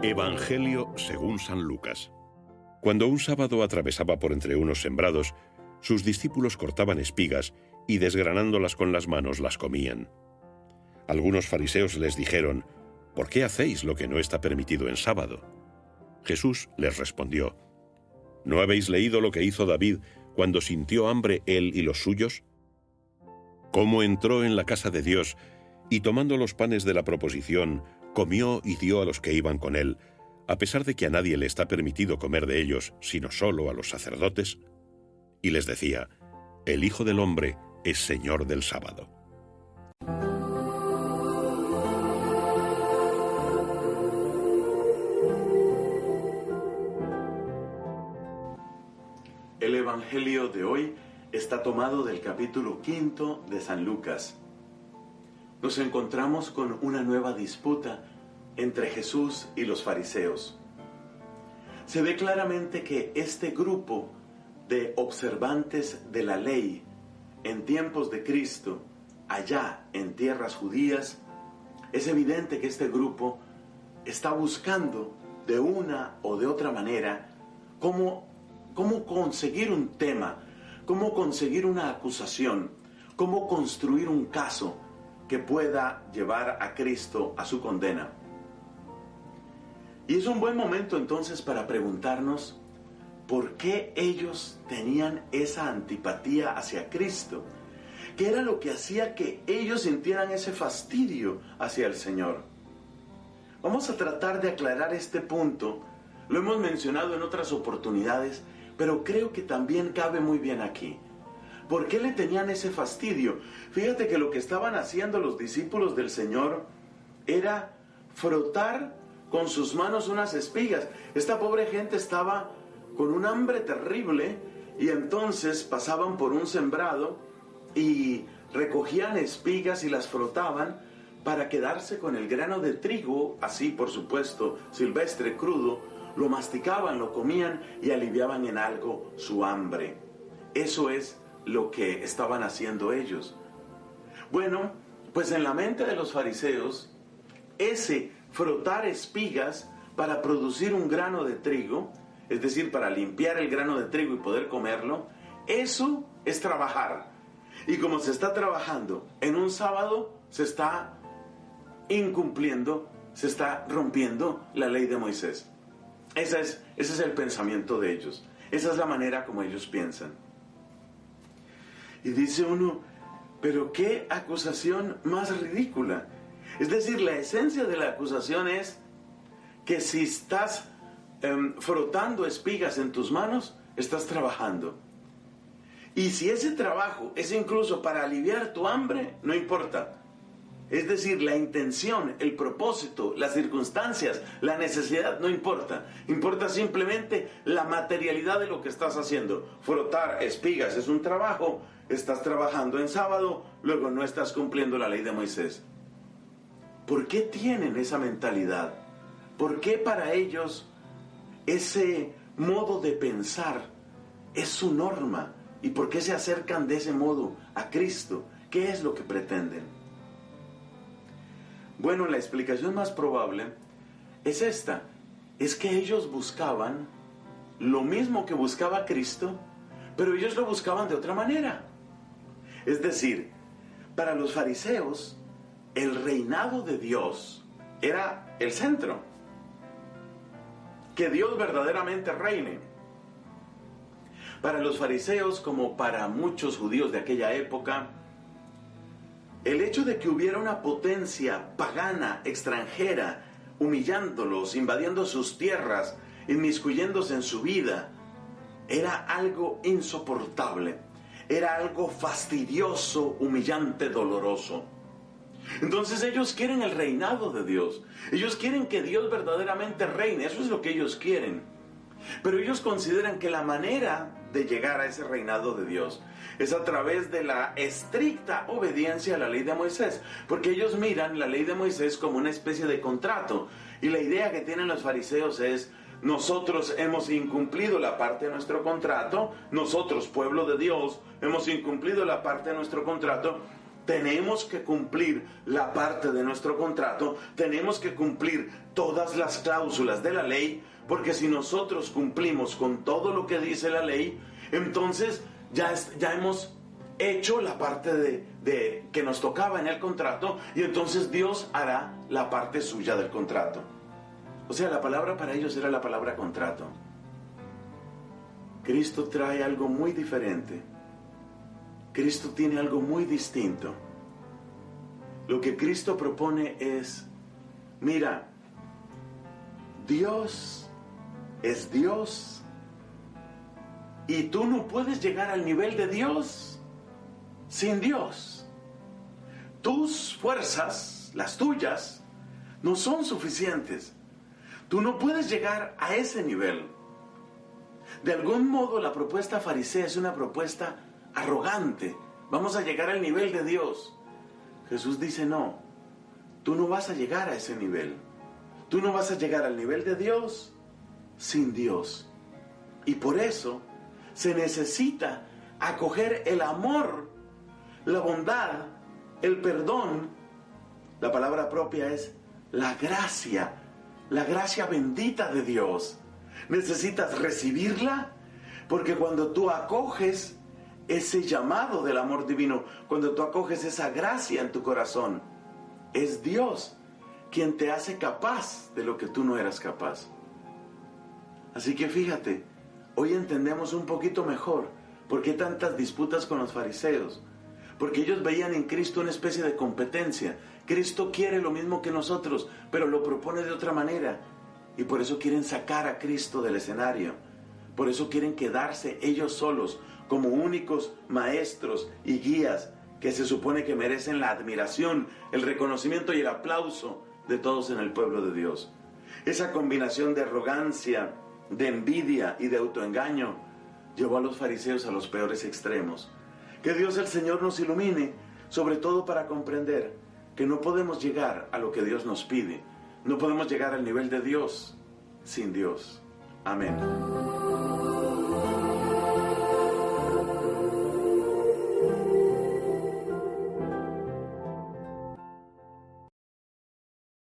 Evangelio según San Lucas. Cuando un sábado atravesaba por entre unos sembrados, sus discípulos cortaban espigas y desgranándolas con las manos las comían. Algunos fariseos les dijeron: ¿por qué hacéis lo que no está permitido en sábado? Jesús les respondió: ¿no habéis leído lo que hizo David cuando sintió hambre él y los suyos? Cómo entró en la casa de Dios y tomando los panes de la proposición, comió y dio a los que iban con él, a pesar de que a nadie le está permitido comer de ellos, sino solo a los sacerdotes. Y les decía: el Hijo del Hombre es Señor del sábado. El Evangelio de hoy está tomado del capítulo 5 de San Lucas. Nos encontramos con una nueva disputa entre Jesús y los fariseos. Se ve claramente que este grupo de observantes de la ley en tiempos de Cristo, allá en tierras judías, es evidente que este grupo está buscando de una o de otra manera cómo conseguir un tema, cómo conseguir una acusación, cómo construir un caso que pueda llevar a Cristo a su condena. Y es un buen momento entonces para preguntarnos por qué ellos tenían esa antipatía hacia Cristo. ¿Qué era lo que hacía que ellos sintieran ese fastidio hacia el Señor? Vamos a tratar de aclarar este punto. Lo hemos mencionado en otras oportunidades, pero creo que también cabe muy bien aquí. ¿Por qué le tenían ese fastidio? Fíjate que lo que estaban haciendo los discípulos del Señor era frotar con sus manos unas espigas. Esta pobre gente estaba con un hambre terrible y entonces pasaban por un sembrado y recogían espigas y las frotaban para quedarse con el grano de trigo, así por supuesto, silvestre, crudo. Lo masticaban, lo comían y aliviaban en algo su hambre. Eso es lo que estaban haciendo ellos. Bueno, pues en la mente de los fariseos, ese frotar espigas para producir un grano de trigo, es decir, para limpiar el grano de trigo y poder comerlo, eso es trabajar. Y como se está trabajando en un sábado, se está incumpliendo, se está rompiendo la ley de Moisés. Ese es el pensamiento de ellos. Esa es la manera como ellos piensan. Y dice uno, pero qué acusación más ridícula. Es decir, la esencia de la acusación es que si estás frotando espigas en tus manos, estás trabajando. Y si ese trabajo es incluso para aliviar tu hambre, no importa. Es decir, la intención, el propósito, las circunstancias, la necesidad, no importa. Importa simplemente la materialidad de lo que estás haciendo. Frotar espigas es un trabajo, estás trabajando en sábado, luego no estás cumpliendo la ley de Moisés. ¿Por qué tienen esa mentalidad? ¿Por qué para ellos ese modo de pensar es su norma? ¿Y por qué se acercan de ese modo a Cristo? ¿Qué es lo que pretenden? Bueno, la explicación más probable es esta. Es que ellos buscaban lo mismo que buscaba Cristo, pero ellos lo buscaban de otra manera. Es decir, para los fariseos, el reinado de Dios era el centro. Que Dios verdaderamente reine. Para los fariseos, como para muchos judíos de aquella época, el hecho de que hubiera una potencia pagana, extranjera, humillándolos, invadiendo sus tierras, inmiscuyéndose en su vida, era algo insoportable, era algo fastidioso, humillante, doloroso. Entonces ellos quieren el reinado de Dios, ellos quieren que Dios verdaderamente reine, eso es lo que ellos quieren. Pero ellos consideran que la manera de llegar a ese reinado de Dios es a través de la estricta obediencia a la ley de Moisés, porque ellos miran la ley de Moisés como una especie de contrato, y la idea que tienen los fariseos es: nosotros hemos incumplido la parte de nuestro contrato, nosotros, pueblo de Dios, hemos incumplido la parte de nuestro contrato, tenemos que cumplir la parte de nuestro contrato, tenemos que cumplir todas las cláusulas de la ley, porque si nosotros cumplimos con todo lo que dice la ley, entonces ya hemos hecho la parte de que nos tocaba en el contrato, y entonces Dios hará la parte suya del contrato. O sea, la palabra para ellos era la palabra contrato. Cristo trae algo muy diferente. Cristo tiene algo muy distinto. Lo que Cristo propone es, mira, Dios es Dios, y tú no puedes llegar al nivel de Dios sin Dios. Tus fuerzas, las tuyas, no son suficientes. Tú no puedes llegar a ese nivel. De algún modo la propuesta farisea es una propuesta arrogante. Vamos a llegar al nivel de Dios. Jesús dice, no, tú no vas a llegar a ese nivel. Tú no vas a llegar al nivel de Dios sin Dios. Y por eso se necesita acoger el amor, la bondad, el perdón. La palabra propia es la gracia bendita de Dios. Necesitas recibirla, porque cuando tú acoges ese llamado del amor divino, cuando tú acoges esa gracia en tu corazón, es Dios quien te hace capaz de lo que tú no eras capaz. Así que fíjate, hoy entendemos un poquito mejor por qué tantas disputas con los fariseos, porque ellos veían en Cristo una especie de competencia. Cristo quiere lo mismo que nosotros, pero lo propone de otra manera, y por eso quieren sacar a Cristo del escenario. Por eso quieren quedarse ellos solos como únicos maestros y guías que se supone que merecen la admiración, el reconocimiento y el aplauso de todos en el pueblo de Dios. Esa combinación de arrogancia, de envidia y de autoengaño llevó a los fariseos a los peores extremos. Que Dios el Señor nos ilumine, sobre todo para comprender que no podemos llegar a lo que Dios nos pide. No podemos llegar al nivel de Dios sin Dios. Amén.